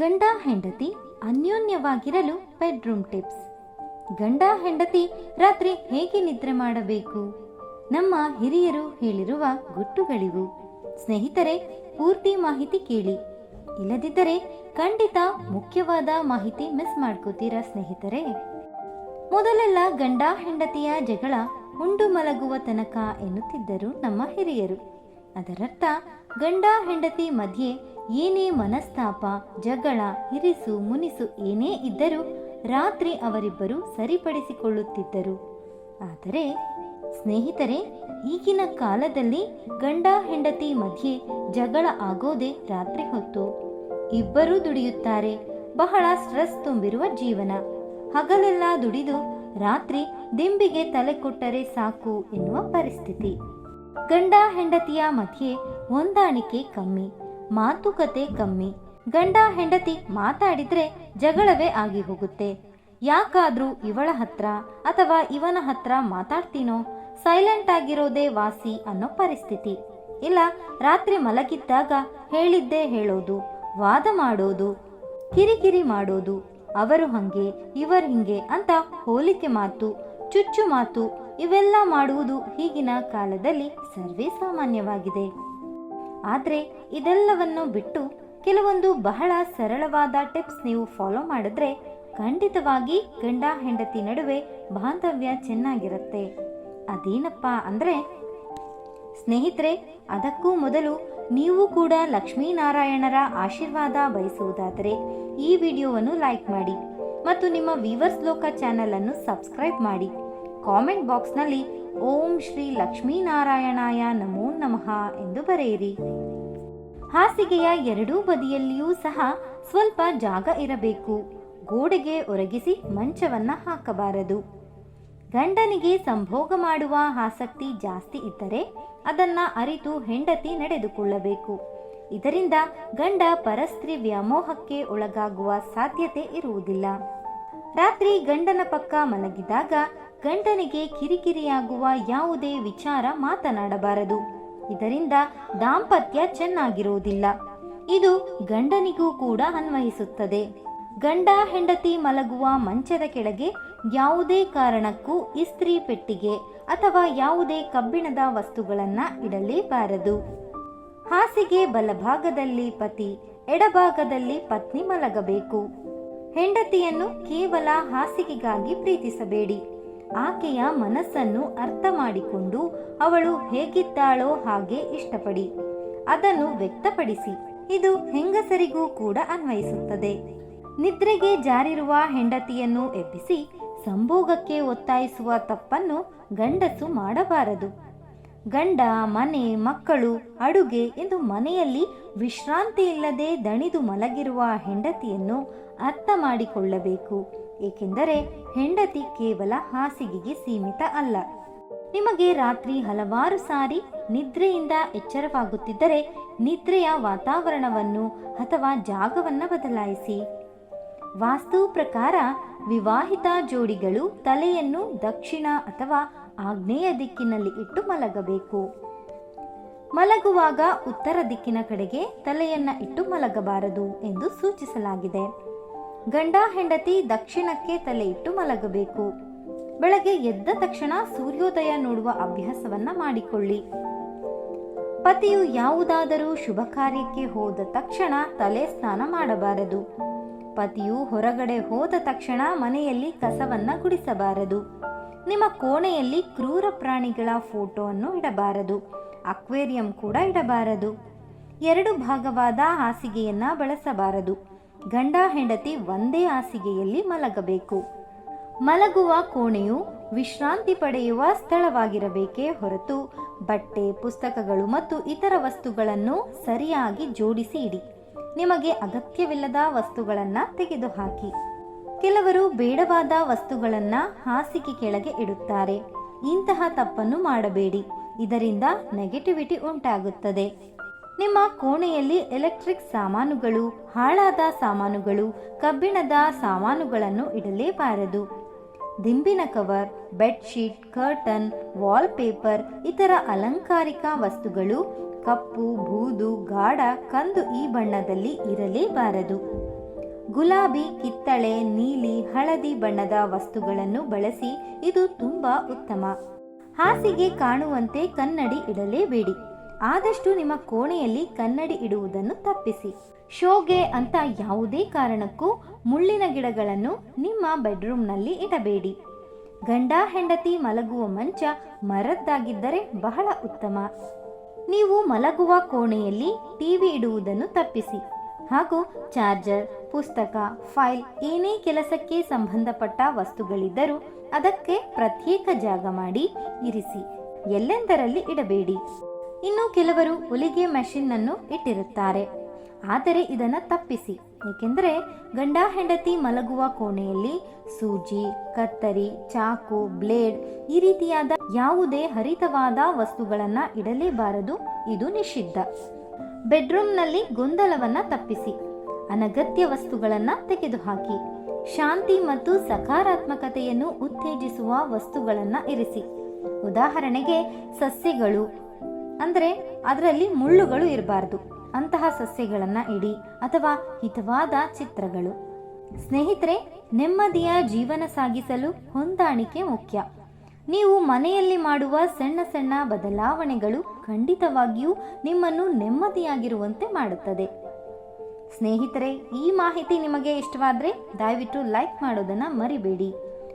ಗಂಡ ಹೆಂಡತಿ ಅನ್ಯೋನ್ಯವಾಗಿರಲು bedroom tips. ಗಂಡ ಹೆಂಡತಿ ರಾತ್ರಿ ಹೇಗೆ ನಿದ್ರೆ ಮಾಡಬೇಕು? ನಮ್ಮ ಹಿರಿಯರು ಹೇಳಿರುವ ಗುಟ್ಟುಗಳಿವು. ಸ್ನೇಹಿತರೆ, ಪೂರ್ತಿ ಮಾಹಿತಿ ಕೇಳಿ. ಇಲ್ಲದಿದ್ದರೆ ಖಂಡಿತ ಮುಖ್ಯವಾದ ಮಾಹಿತಿ ಮಿಸ್ ಮಾಡ್ಕೋತೀರಾ ಸ್ನೇಹಿತರೆ. ಮೊದಲೆಲ್ಲ ಗಂಡ ಹೆಂಡತಿಯ ಜಗಳ ಉಂಡು ಮಲಗುವ ತನಕ ಎನ್ನುತ್ತಿದ್ದರು ನಮ್ಮ ಹಿರಿಯರು. ಅದರರ್ಥ ಗಂಡ ಹೆಂಡತಿ ಮಧ್ಯೆ ಏನೇ ಮನಸ್ತಾಪ, ಜಗಳ, ಇರಿಸು ಮುನಿಸು ಏನೇ ಇದ್ದರೂ ರಾತ್ರಿ ಅವರಿಬ್ಬರು ಸರಿಪಡಿಸಿಕೊಳ್ಳುತ್ತಿದ್ದರು. ಆದರೆ ಸ್ನೇಹಿತರೆ, ಈಗಿನ ಕಾಲದಲ್ಲಿ ಗಂಡ ಹೆಂಡತಿ ಮಧ್ಯೆ ಜಗಳ ಆಗೋದೇ ರಾತ್ರಿ ಹೊತ್ತು. ಇಬ್ಬರೂ ದುಡಿಯುತ್ತಾರೆ. ಬಹಳ ಸ್ಟ್ರೆಸ್ ತುಂಬಿರುವ ಜೀವನ. ಹಗಲೆಲ್ಲ ದುಡಿದು ರಾತ್ರಿ ದಿಂಬಿಗೆ ತಲೆ ಕೊಟ್ಟರೆ ಸಾಕು ಎನ್ನುವ ಪರಿಸ್ಥಿತಿ. ಗಂಡ ಹೆಂಡತಿಯ ಮಧ್ಯೆ ಹೊಂದಾಣಿಕೆ ಕಮ್ಮಿ, ಮಾತುಕತೆ ಕಮ್ಮಿ. ಗಂಡ ಹೆಂಡತಿ ಮಾತಾಡಿದ್ರೆ ಜಗಳವೇ ಆಗಿ ಹೋಗುತ್ತೆ. ಯಾಕಾದ್ರೂ ಇವಳ ಹತ್ರ ಅಥವಾ ಇವನ ಹತ್ರ ಮಾತಾಡ್ತೀನೋ, ಸೈಲೆಂಟ್ ಆಗಿರೋದೇ ವಾಸಿ ಅನ್ನೋ ಪರಿಸ್ಥಿತಿ. ಇಲ್ಲ, ರಾತ್ರಿ ಮಲಗಿದ್ದಾಗ ಹೇಳಿದ್ದೇ ಹೇಳೋದು, ವಾದ ಮಾಡೋದು, ಕಿರಿಕಿರಿ ಮಾಡೋದು, ಅವರು ಹಂಗೆ ಇವರು ಹಿಂಗೆ ಅಂತ ಹೋಲಿಕೆ ಮಾತು, ಚುಚ್ಚು ಮಾತು ಇವೆಲ್ಲ ಮಾಡುವುದು ಈಗಿನ ಕಾಲದಲ್ಲಿ ಸರ್ವೇ ಸಾಮಾನ್ಯವಾಗಿದೆ. ಆದರೆ ಇದೆಲ್ಲವನ್ನು ಬಿಟ್ಟು ಕೆಲವೊಂದು ಬಹಳ ಸರಳವಾದ ಟಿಪ್ಸ್ ನೀವು ಫಾಲೋ ಮಾಡಿದ್ರೆ ಖಂಡಿತವಾಗಿ ಗಂಡ ಹೆಂಡತಿ ನಡುವೆ ಬಾಂಧವ್ಯ ಚೆನ್ನಾಗಿರುತ್ತೆ. ಅದೇನಪ್ಪ ಅಂದ್ರೆ ಸ್ನೇಹಿತರೆ, ಅದಕ್ಕೂ ಮೊದಲು ನೀವು ಕೂಡ ಲಕ್ಷ್ಮೀನಾರಾಯಣರ ಆಶೀರ್ವಾದ ಬಯಸುವುದಾದರೆ ಈ ವಿಡಿಯೋವನ್ನು ಲೈಕ್ ಮಾಡಿ ಮತ್ತು ನಿಮ್ಮ ವೀವರ್ಸ್ ಲೋಕ ಚಾನೆಲ್ ಅನ್ನು ಸಬ್ಸ್ಕ್ರೈಬ್ ಮಾಡಿ. ಕಾಮೆಂಟ್ ಬಾಕ್ಸ್ನಲ್ಲಿ ಓಂ ಶ್ರೀ ಲಕ್ಷ್ಮೀನಾರಾಯಣಾಯ ನಮೋ ನಮಃ ಎಂದು ಬರೆಯಿರಿ. ಹಾಸಿಗೆಯ ಎರಡೂ ಬದಿಯಲ್ಲಿಯೂ ಸಹ ಸ್ವಲ್ಪ ಜಾಗ ಇರಬೇಕು. ಗೋಡೆಗೆ ಒರಗಿಸಿ ಮಂಚವನ್ನ ಹಾಕಬಾರದು. ಗಂಡನಿಗೆ ಸಂಭೋಗ ಮಾಡುವ ಆಸಕ್ತಿ ಜಾಸ್ತಿ ಇದ್ದರೆ ಅದನ್ನ ಅರಿತು ಹೆಂಡತಿ ನಡೆದುಕೊಳ್ಳಬೇಕು. ಇದರಿಂದ ಗಂಡ ಪರಸ್ತ್ರೀ ವ್ಯಾಮೋಹಕ್ಕೆ ಒಳಗಾಗುವ ಸಾಧ್ಯತೆ ಇರುವುದಿಲ್ಲ. ರಾತ್ರಿ ಗಂಡನ ಪಕ್ಕ ಮಲಗಿದಾಗ ಗಂಡನಿಗೆ ಕಿರಿಕಿರಿಯಾಗುವ ಯಾವುದೇ ವಿಚಾರ ಮಾತನಾಡಬಾರದು. ಇದರಿಂದ ದಾಂಪತ್ಯ ಚೆನ್ನಾಗಿರುವುದಿಲ್ಲ. ಇದು ಗಂಡನಿಗೂ ಕೂಡ ಅನ್ವಯಿಸುತ್ತದೆ. ಗಂಡ ಹೆಂಡತಿ ಮಲಗುವ ಮಂಚದ ಕೆಳಗೆ ಯಾವುದೇ ಕಾರಣಕ್ಕೂ ಇಸ್ತ್ರಿ ಪೆಟ್ಟಿಗೆ ಅಥವಾ ಯಾವುದೇ ಕಬ್ಬಿಣದ ವಸ್ತುಗಳನ್ನ ಇಡಲೇಬಾರದು. ಹಾಸಿಗೆ ಬಲಭಾಗದಲ್ಲಿ ಪತಿ, ಎಡಭಾಗದಲ್ಲಿ ಪತ್ನಿ ಮಲಗಬೇಕು. ಹೆಂಡತಿಯನ್ನು ಕೇವಲ ಹಾಸಿಗೆಗಾಗಿ ಪ್ರೀತಿಸಬೇಡಿ. ಆಕೆಯ ಮನಸ್ಸನ್ನು ಅರ್ಥ ಮಾಡಿಕೊಂಡು ಅವಳು ಹೇಗಿದ್ದಾಳೋ ಹಾಗೆ ಇಷ್ಟಪಡಿ, ಅದನ್ನು ವ್ಯಕ್ತಪಡಿಸಿ. ಇದು ಹೆಂಗಸರಿಗೂ ಕೂಡ ಅನ್ವಯಿಸುತ್ತದೆ. ನಿದ್ರೆಗೆ ಜಾರಿರುವ ಹೆಂಡತಿಯನ್ನು ಎಬ್ಬಿಸಿ ಸಂಭೋಗಕ್ಕೆ ಒತ್ತಾಯಿಸುವ ತಪ್ಪನ್ನು ಗಂಡಸು ಮಾಡಬಾರದು. ಗಂಡ, ಮನೆ, ಮಕ್ಕಳು, ಅಡುಗೆ ಎಂದು ಮನೆಯಲ್ಲಿ ವಿಶ್ರಾಂತಿ ಇಲ್ಲದೆ ದಣಿದು ಮಲಗಿರುವ ಹೆಂಡತಿಯನ್ನು ಅರ್ಥ ಮಾಡಿಕೊಳ್ಳಬೇಕು. ಏಕೆಂದರೆ ಹೆಂಡತಿ ಕೇವಲ ಹಾಸಿಗೆಗೆ ಸೀಮಿತ ಅಲ್ಲ. ನಿಮಗೆ ರಾತ್ರಿ ಹಲವಾರು ಸಾರಿ ನಿದ್ರೆಯಿಂದ ಎಚ್ಚರವಾಗುತ್ತಿದ್ದರೆ ನಿದ್ರೆಯ ವಾತಾವರಣವನ್ನು ಅಥವಾ ಜಾಗವನ್ನ ಬದಲಾಯಿಸಿ. ವಾಸ್ತು ಪ್ರಕಾರ ವಿವಾಹಿತ ಜೋಡಿಗಳು ತಲೆಯನ್ನು ದಕ್ಷಿಣ ಅಥವಾ ಆಗ್ನೇಯ ದಿಕ್ಕಿನಲ್ಲಿ ಇಟ್ಟು ಮಲಗಬೇಕು. ಮಲಗುವಾಗ ಉತ್ತರ ದಿಕ್ಕಿನ ಕಡೆಗೆ ತಲೆಯನ್ನ ಇಟ್ಟು ಮಲಗಬಾರದು ಎಂದು ಸೂಚಿಸಲಾಗಿದೆ. ಗಂಡ ಹೆಂಡತಿ ದಕ್ಷಿಣಕ್ಕೆ ತಲೆ ಇಟ್ಟು ಮಲಗಬೇಕು. ಬೆಳಗ್ಗೆ ಎದ್ದ ತಕ್ಷಣ ಸೂರ್ಯೋದಯ ನೋಡುವ ಅಭ್ಯಾಸವನ್ನ ಮಾಡಿಕೊಳ್ಳಿ. ಪತಿಯು ಯಾವುದಾದರೂ ಶುಭ ಕಾರ್ಯಕ್ಕೆ ಹೋದ ತಕ್ಷಣ ತಲೆ ಸ್ನಾನ ಮಾಡಬಾರದು. ಪತಿಯು ಹೊರಗಡೆ ಹೋದ ತಕ್ಷಣ ಮನೆಯಲ್ಲಿ ಕಸವನ್ನ ಗುಡಿಸಬಾರದು. ನಿಮ್ಮ ಕೋಣೆಯಲ್ಲಿ ಕ್ರೂರ ಪ್ರಾಣಿಗಳ ಫೋಟೋವನ್ನು ಇಡಬಾರದು. ಅಕ್ವೇರಿಯಂ ಕೂಡ ಇಡಬಾರದು. ಎರಡು ಭಾಗವಾದ ಹಾಸಿಗೆಯನ್ನ ಬಳಸಬಾರದು. ಗಂಡ ಹೆಂಡತಿ ಒಂದೇ ಹಾಸಿಗೆಯಲ್ಲಿ ಮಲಗಬೇಕು. ಮಲಗುವ ಕೋಣೆಯು ವಿಶ್ರಾಂತಿ ಪಡೆಯುವ ಸ್ಥಳವಾಗಿರಬೇಕೇ ಹೊರತು ಬಟ್ಟೆ, ಪುಸ್ತಕಗಳು ಮತ್ತು ಇತರ ವಸ್ತುಗಳನ್ನು ಸರಿಯಾಗಿ ಜೋಡಿಸಿ ಇಡಿ. ನಿಮಗೆ ಅಗತ್ಯವಿಲ್ಲದ ವಸ್ತುಗಳನ್ನ ತೆಗೆದುಹಾಕಿ. ಕೆಲವರು ಬೇಡವಾದ ವಸ್ತುಗಳನ್ನ ಹಾಸಿಗೆ ಕೆಳಗೆ ಇಡುತ್ತಾರೆ. ಇಂತಹ ತಪ್ಪನ್ನು ಮಾಡಬೇಡಿ. ಇದರಿಂದ ನೆಗೆಟಿವಿಟಿ ಉಂಟಾಗುತ್ತದೆ. ನಿಮ್ಮ ಕೋಣೆಯಲ್ಲಿ ಎಲೆಕ್ಟ್ರಿಕ್ ಸಾಮಾನುಗಳು, ಹಾಳಾದ ಸಾಮಾನುಗಳು, ಕಬ್ಬಿಣದ ಸಾಮಾನುಗಳನ್ನು ಇಡಲೇಬಾರದು. ದಿಂಬಿನ cover, bedsheet, curtain, wallpaper, ಇತರ ಅಲಂಕಾರಿಕ ವಸ್ತುಗಳು ಕಪ್ಪು, ಬೂದು, ಗಾಢ, ಕಂದು ಈ ಬಣ್ಣದಲ್ಲಿ ಇರಲೇಬಾರದು. ಗುಲಾಬಿ, ಕಿತ್ತಳೆ, ನೀಲಿ, ಹಳದಿ ಬಣ್ಣದ ವಸ್ತುಗಳನ್ನು ಬಳಸಿ. ಇದು ತುಂಬಾ ಉತ್ತಮ. ಹಾಸಿಗೆ ಕಾಣುವಂತೆ ಕನ್ನಡಿ ಇಡಲೇಬೇಡಿ. ಆದಷ್ಟು ನಿಮ್ಮ ಕೋಣೆಯಲ್ಲಿ ಕನ್ನಡಿ ಇಡುವುದನ್ನು ತಪ್ಪಿಸಿ. ಶೋಗೆ ಅಂತ ಯಾವುದೇ ಕಾರಣಕ್ಕೂ ಮುಳ್ಳಿನ ಗಿಡಗಳನ್ನು ನಿಮ್ಮ ಬೆಡ್ರೂಮ್ನಲ್ಲಿ ಇಡಬೇಡಿ. ಗಂಡ ಹೆಂಡತಿ ಮಲಗುವ ಮಂಚ ಮರದ್ದಾಗಿದ್ದರೆ ಬಹಳ ಉತ್ತಮ. ನೀವು ಮಲಗುವ ಕೋಣೆಯಲ್ಲಿ ಟಿವಿ ಇಡುವುದನ್ನು ತಪ್ಪಿಸಿ. ಹಾಗೂ ಚಾರ್ಜರ್, ಪುಸ್ತಕ, ಫೈಲ್, ಏನೇ ಕೆಲಸಕ್ಕೆ ಸಂಬಂಧಪಟ್ಟ ವಸ್ತುಗಳಿದ್ದರೂ ಅದಕ್ಕೆ ಪ್ರತ್ಯೇಕ ಜಾಗ ಮಾಡಿ ಇರಿಸಿ. ಎಲ್ಲೆಂದರಲ್ಲಿ ಇಡಬೇಡಿ. ಇನ್ನು ಕೆಲವರು ಹೊಲಿಗೆ ಮೆಷಿನ್ ಅನ್ನು ಇಟ್ಟಿರುತ್ತಾರೆ. ಆದರೆ ಇದನ್ನು ತಪ್ಪಿಸಿ. ಏಕೆಂದರೆ ಗಂಡ ಹೆಂಡತಿ ಮಲಗುವ ಕೋಣೆಯಲ್ಲಿ ಸೂಜಿ, ಕತ್ತರಿ, ಚಾಕು, ಬ್ಲೇಡ್ ಈ ರೀತಿಯಾದ ಯಾವುದೇ ಹರಿತವಾದ ವಸ್ತುಗಳನ್ನು ಇಡಲೇಬಾರದು. ಇದು ನಿಷಿದ್ಧ. ಬೆಡ್ರೂಮ್ನಲ್ಲಿ ಗೊಂದಲವನ್ನ ತಪ್ಪಿಸಿ. ಅನಗತ್ಯ ವಸ್ತುಗಳನ್ನು ತೆಗೆದುಹಾಕಿ. ಶಾಂತಿ ಮತ್ತು ಸಕಾರಾತ್ಮಕತೆಯನ್ನು ಉತ್ತೇಜಿಸುವ ವಸ್ತುಗಳನ್ನು ಇರಿಸಿ. ಉದಾಹರಣೆಗೆ ಸಸ್ಯಗಳು, ಅಂದರೆ ಅದರಲ್ಲಿ ಮುಳ್ಳುಗಳು ಇರಬಾರ್ದು ಅಂತಹ ಸಸ್ಯಗಳನ್ನು ಇಡಿ, ಅಥವಾ ಹಿತವಾದ ಚಿತ್ರಗಳು. ಸ್ನೇಹಿತರೆ, ನೆಮ್ಮದಿಯ ಜೀವನ ಸಾಗಿಸಲು ಹೊಂದಾಣಿಕೆ ಮುಖ್ಯ. ನೀವು ಮನೆಯಲ್ಲಿ ಮಾಡುವ ಸಣ್ಣ ಸಣ್ಣ ಬದಲಾವಣೆಗಳು ಖಂಡಿತವಾಗಿಯೂ ನಿಮ್ಮನ್ನು ನೆಮ್ಮದಿಯಾಗಿರುವಂತೆ ಮಾಡುತ್ತದೆ. ಸ್ನೇಹಿತರೆ, ಈ ಮಾಹಿತಿ ನಿಮಗೆ ಇಷ್ಟವಾದರೆ ದಯವಿಟ್ಟು ಲೈಕ್ ಮಾಡೋದನ್ನು ಮರಿಬೇಡಿ.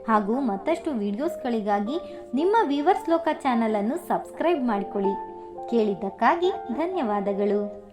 ಹಾಗೂ ಮತ್ತಷ್ಟು ವಿಡಿಯೋಸ್ಗಳಿಗಾಗಿ ನಿಮ್ಮ ವೀವರ್ಸ್ ಲೋಕ ಚಾನಲ್ ಅನ್ನು ಸಬ್ಸ್ಕ್ರೈಬ್ ಮಾಡಿಕೊಳ್ಳಿ. ಕೇಳಿದ್ದಕ್ಕಾಗಿ ಧನ್ಯವಾದಗಳು.